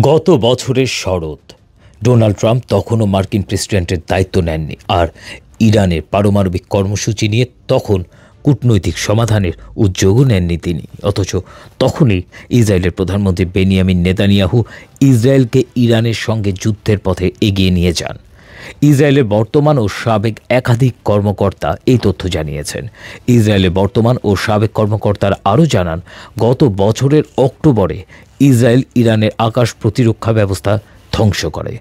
গত বছরের শরৎ Donald Trump তখনও মার্কিন প্রেসিডেন্টের দায়িত্ব নেননি, আর ইরানের পারমাণবিক কর্মসূচি নিয়ে তখন কূটনৈতিক সমাধানের উদ্যোগও নেননি তিনি। অথচ তখনই ইসরায়েলের প্রধানমন্ত্রী বেনিয়ামিন নেতানিয়াহু ইসরায়েলকে ইরানের সঙ্গে যুদ্ধের পথে এগিয়ে নিয়ে যান। ইসরায়েলের বর্তমান ও সাবেক একাধিক কর্মকর্তা এই তথ্য জানিয়েছেন। ইসরায়েলের বর্তমান ও সাবেক কর্মকর্তারা আরও জানান, গত বছরের অক্টোবরে ইসরায়েল ইরানের আকাশ প্রতিরক্ষা ব্যবস্থা ধ্বংস করে।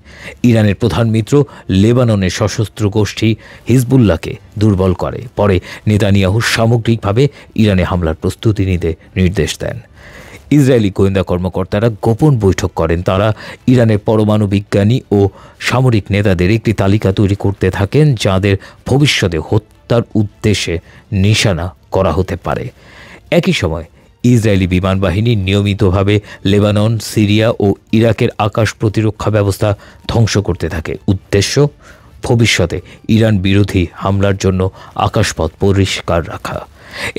ইরানের প্রধান মিত্র লেবাননের সশস্ত্র গোষ্ঠী হিজবুল্লাহকে দুর্বল করে। পরে নেতানিয়াহু সামগ্রিকভাবে ইরানে হামলার প্রস্তুতি নিতে নির্দেশ দেন। ইসরায়েলি গোয়েন্দা কর্মকর্তারা গোপন বৈঠক করেন। তারা ইরানের পরমাণু বিজ্ঞানী ও সামরিক নেতাদের একটি তালিকা তৈরি করতে থাকেন, যাদের ভবিষ্যতে হত্যার উদ্দেশ্যে নিশানা করা হতে পারে। একই সময় ইসরায়েলি বিমান বাহিনী নিয়মিতভাবে লেবানন, সিরিয়া ও ইরাকের আকাশ প্রতিরক্ষা ব্যবস্থা ধ্বংস করতে থাকে। উদ্দেশ্য ভবিষ্যতে ইরান বিরোধী হামলার জন্য আকাশপথ পরিষ্কার রাখা।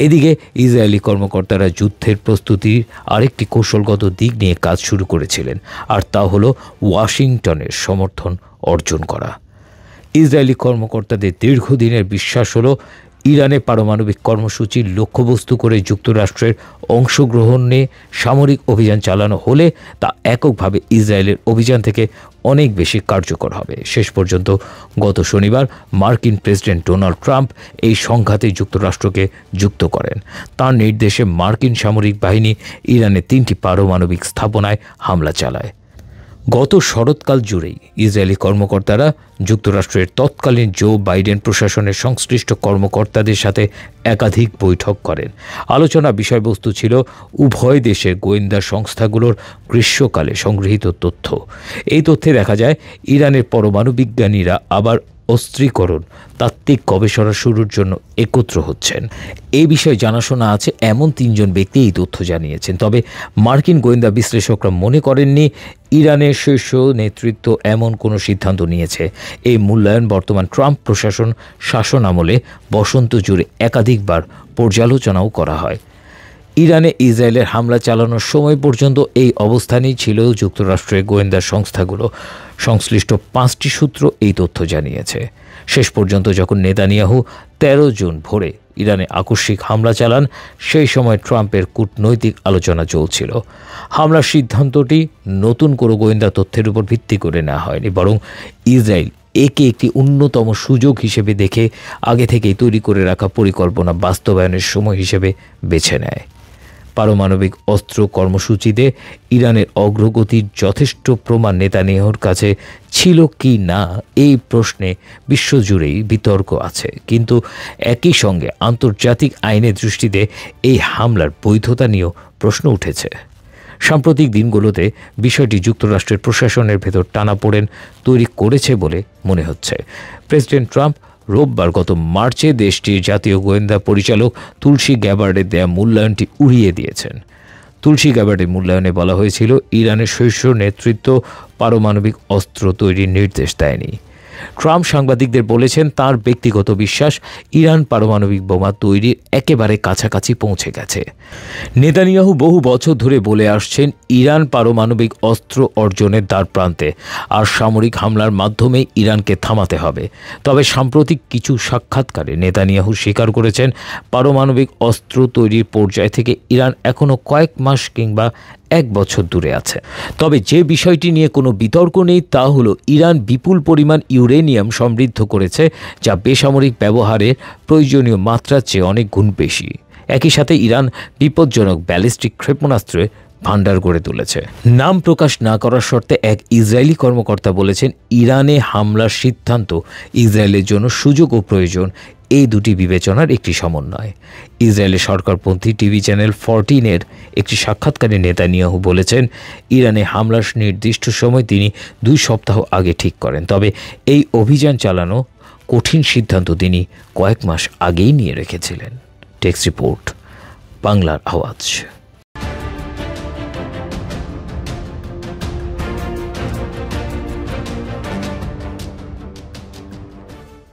এদিকে ইসরায়েলি কর্মকর্তারা যুদ্ধের প্রস্তুতির আরেকটি কৌশলগত দিক নিয়ে কাজ শুরু করেছিলেন, আর তা হলো ওয়াশিংটনের সমর্থন অর্জন করা। ইসরায়েলি কর্মকর্তাদের দীর্ঘদিনের বিশ্বাস হলো, ইরানে পারমাণবিক কর্মসূচির লক্ষ্যবস্তু করে যুক্তরাষ্ট্রের অংশগ্রহণে সামরিক অভিযান চালানো হলে তা এককভাবে ইসরায়েলের অভিযান থেকে অনেক বেশি কার্যকর হবে। শেষ পর্যন্ত গত শনিবার মার্কিন প্রেসিডেন্ট ডোনাল্ড ট্রাম্প এই সংঘাতে যুক্তরাষ্ট্রকে যুক্ত করেন। তার নির্দেশে মার্কিন সামরিক বাহিনী ইরানের 3টি পারমাণবিক স্থাপনায় হামলা চালায়। গত শরৎকাল জুড়েই ইসরায়েলি কর্মকর্তারা যুক্তরাষ্ট্রের তৎকালীন জো বাইডেন প্রশাসনের সংশ্লিষ্ট কর্মকর্তাদের সাথে একাধিক বৈঠক করেন। আলোচনা বিষয়বস্তু ছিল উভয় দেশের গোয়েন্দা সংস্থাগুলোর গ্রীষ্মকালে সংগৃহীত তথ্য। এই তথ্যে দেখা যায়, ইরানের পরমাণু বিজ্ঞানীরা আবার অস্ত্রীকরণ তাত্ত্বিক গবেষণা শুরুর জন্য একত্র হচ্ছেন। এই বিষয়ে জানাশোনা আছে এমন 3 জন ব্যক্তি এই তথ্য জানিয়েছেন। তবে মার্কিন গোয়েন্দা বিশ্লেষকরা মনে করেননি ইরানের শীর্ষ নেতৃত্ব এমন কোনো সিদ্ধান্ত নিয়েছে। এই মূল্যায়ন বর্তমান ট্রাম্প প্রশাসন শাসন আমলে বসন্ত জুড়ে একাধিকবার পর্যালোচনাও করা হয়। ইরানে ইসরায়েলের হামলা চালানোর সময় পর্যন্ত এই অবস্থানেই ছিল যুক্তরাষ্ট্রের গোয়েন্দা সংস্থাগুলো। সংশ্লিষ্ট 5টি সূত্র এই তথ্য জানিয়েছে। শেষ পর্যন্ত যখন নেতানিয়াহু 13 জুন ভোরে ইরানে আকস্মিক হামলা চালান, সেই সময় ট্রাম্পের কূটনৈতিক আলোচনা চলছিল। হামলার সিদ্ধান্তটি নতুন কোনো গোয়েন্দা তথ্যের উপর ভিত্তি করে নেওয়া হয়নি, বরং ইসরায়েল একে একটি অন্যতম সুযোগ হিসেবে দেখে আগে থেকেই তৈরি করে রাখা পরিকল্পনা বাস্তবায়নের সময় হিসেবে বেছে নেয়। পারমাণবিক অস্ত্র কর্মসূচিতে ইরানের অগ্রগতির যথেষ্ট প্রমাণ নেতানিয়াহুর কাছে ছিল কি না, এই প্রশ্নে বিশ্বজুড়েই বিতর্ক আছে। কিন্তু একই সঙ্গে আন্তর্জাতিক আইনের দৃষ্টিতে এই হামলার বৈধতা নিয়েও প্রশ্ন উঠেছে। সাম্প্রতিক দিনগুলোতে বিষয়টি যুক্তরাষ্ট্রের প্রশাসনের ভেতর টানাপোড়েন তৈরি করেছে বলে মনে হচ্ছে। প্রেসিডেন্ট ট্রাম্প রোববার গত মার্চে দেশটির জাতীয় গোয়েন্দা পরিচালক তুলসী গ্যাবার্ডের দেয়া মূল্যায়নটি উড়িয়ে দিয়েছেন। তুলসী গ্যাবার্ডের মূল্যায়নে বলা হয়েছিল, ইরানের শীর্ষ নেতৃত্ব পারমাণবিক অস্ত্র তৈরির নির্দেশ দেয়নি। ট্রাম্প সাংবাদিকদের বলেছেন, তার ব্যক্তিগত বিশ্বাস ইরান পারমাণবিক বোমা তৈরির একেবারে কাছাকাছি পৌঁছে গেছে। নেতানিয়াহু বহু বছর ধরে বলে আসছেন, ইরান পারমাণবিক অস্ত্র অর্জনের দ্বারপ্রান্তে, আর সামরিক হামলার মাধ্যমে ইরানকে থামাতে হবে। তবে সাম্প্রতিক কিছু সাক্ষাৎকারে নেতানিয়াহু স্বীকার করেছেন, পারমাণবিক অস্ত্র তৈরির পর্যায় থেকে ইরান এখনও কয়েক মাস কিংবা 1 বছর দূরে আছে। তবে যে বিষয়টি নিয়ে কোনো বিতর্ক নেই তা হলো, ইরান বিপুল পরিমাণ ইউরেনিয়াম সমৃদ্ধ করেছে, যা বেসামরিক ব্যবহারের প্রয়োজনীয় মাত্রার চেয়ে অনেক গুণ বেশি। একই সাথে ইরান বিপজ্জনক ব্যালিস্টিক ক্ষেপণাস্ত্রে ভান্ডার গড়ে তুলেছে। নাম প্রকাশ না করার শর্তে এক ইসরায়েলি কর্মকর্তা বলেছেন, ইরানে হামলার সিদ্ধান্ত ইসরায়েলের জন্য সুযোগ ও প্রয়োজন, এই দুটি বিবেচনার একটি সমন্বয়। ইসরায়েলের সরকারপন্থী টিভি চ্যানেল 14-এর একটি সাক্ষাৎকারে নেতানিয়াহু বলেছেন, ইরানে হামলার নির্দিষ্ট সময় তিনি 2 সপ্তাহ আগে ঠিক করেন। তবে এই অভিযান চালানো কঠিন সিদ্ধান্ত তিনি কয়েক মাস আগেই নিয়ে রেখেছিলেন। টেক্সট রিপোর্ট, বাংলার আওয়াজ।